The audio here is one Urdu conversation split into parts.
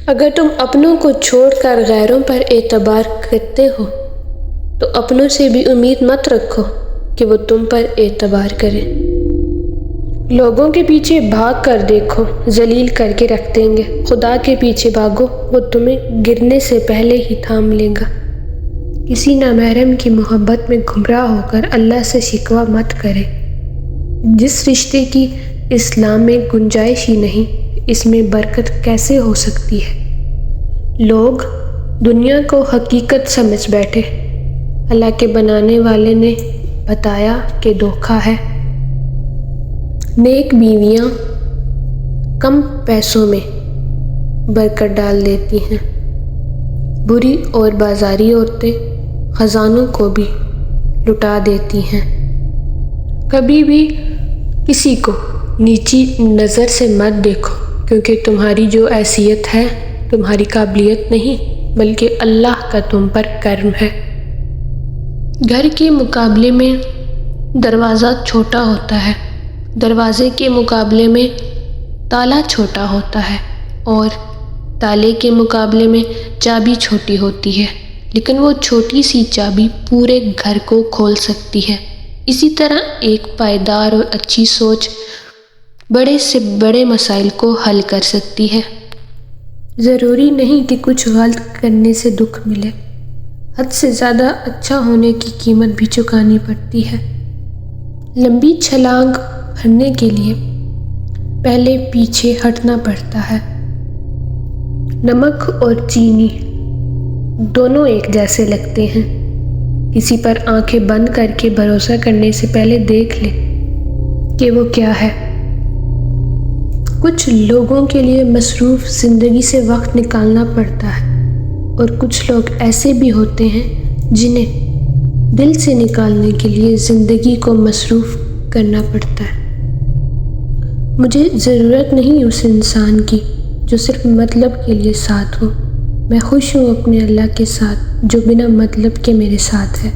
اگر تم اپنوں کو چھوڑ کر غیروں پر اعتبار کرتے ہو تو اپنوں سے بھی امید مت رکھو کہ وہ تم پر اعتبار کریں۔ لوگوں کے پیچھے بھاگ کر دیکھو، ذلیل کر کے رکھ دیں گے۔ خدا کے پیچھے بھاگو، وہ تمہیں گرنے سے پہلے ہی تھام لے گا۔ کسی نامحرم کی محبت میں گمراہ ہو کر اللہ سے شکوہ مت کرے۔ جس رشتے کی اسلام میں گنجائش ہی نہیں، اس میں برکت کیسے ہو سکتی ہے؟ لوگ دنیا کو حقیقت سمجھ بیٹھے، اللہ کے بنانے والے نے بتایا کہ دھوکہ ہے۔ نیک بیویاں کم پیسوں میں برکت ڈال دیتی ہیں، بری اور بازاری عورتیں خزانوں کو بھی لٹا دیتی ہیں۔ کبھی بھی کسی کو نیچی نظر سے مت دیکھو، کیونکہ تمہاری جو حیثیت ہے تمہاری قابلیت نہیں بلکہ اللہ کا تم پر کرم ہے۔ گھر کے مقابلے میں دروازہ چھوٹا ہوتا ہے، دروازے کے مقابلے میں تالا چھوٹا ہوتا ہے، اور تالے کے مقابلے میں چابی چھوٹی ہوتی ہے، لیکن وہ چھوٹی سی چابی پورے گھر کو کھول سکتی ہے۔ اسی طرح ایک پائیدار اور اچھی سوچ بڑے سے بڑے مسائل کو حل کر سکتی ہے۔ ضروری نہیں کہ کچھ غلط کرنے سے دکھ ملے، حد سے زیادہ اچھا ہونے کی قیمت بھی چکانی پڑتی ہے۔ لمبی چھلانگ بھرنے کے لیے پہلے پیچھے ہٹنا پڑتا ہے۔ نمک اور چینی دونوں ایک جیسے لگتے ہیں۔ کسی پر آنکھیں بند کر کے بھروسہ کرنے سے پہلے دیکھ لے کہ وہ کیا ہے۔ کچھ لوگوں کے لیے مصروف زندگی سے وقت نکالنا پڑتا ہے، اور کچھ لوگ ایسے بھی ہوتے ہیں جنہیں دل سے نکالنے کے لیے زندگی کو مصروف کرنا پڑتا ہے۔ مجھے ضرورت نہیں اس انسان کی جو صرف مطلب کے لیے ساتھ ہو۔ میں خوش ہوں اپنے اللہ کے ساتھ جو بنا مطلب کے میرے ساتھ ہے۔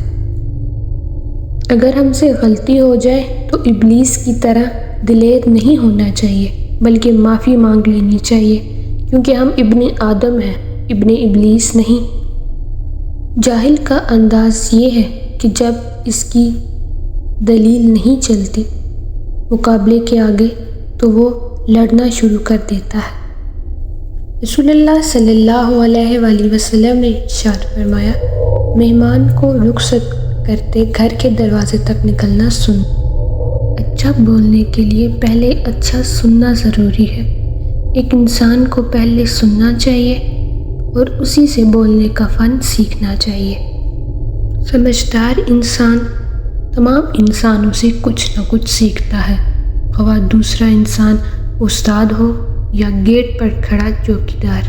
اگر ہم سے غلطی ہو جائے تو ابلیس کی طرح دلیر نہیں ہونا چاہیے، بلکہ معافی مانگ لینی چاہیے، کیونکہ ہم ابن آدم ہیں، ابن ابلیس نہیں۔ جاہل کا انداز یہ ہے کہ جب اس کی دلیل نہیں چلتی مقابلے کے آگے تو وہ لڑنا شروع کر دیتا ہے۔ رسول اللہ صلی اللہ علیہ وآلہ وسلم نے ارشاد فرمایا، مہمان کو رخصت کرتے گھر کے دروازے تک نکلنا سنت۔ اچھا بولنے کے لیے پہلے اچھا سننا ضروری ہے۔ ایک انسان کو پہلے سننا چاہیے اور اسی سے بولنے کا فن سیکھنا چاہیے۔ سمجھدار انسان تمام انسانوں سے کچھ نہ کچھ سیکھتا ہے، خواہ دوسرا انسان استاد ہو یا گیٹ پر کھڑا چوکیدار۔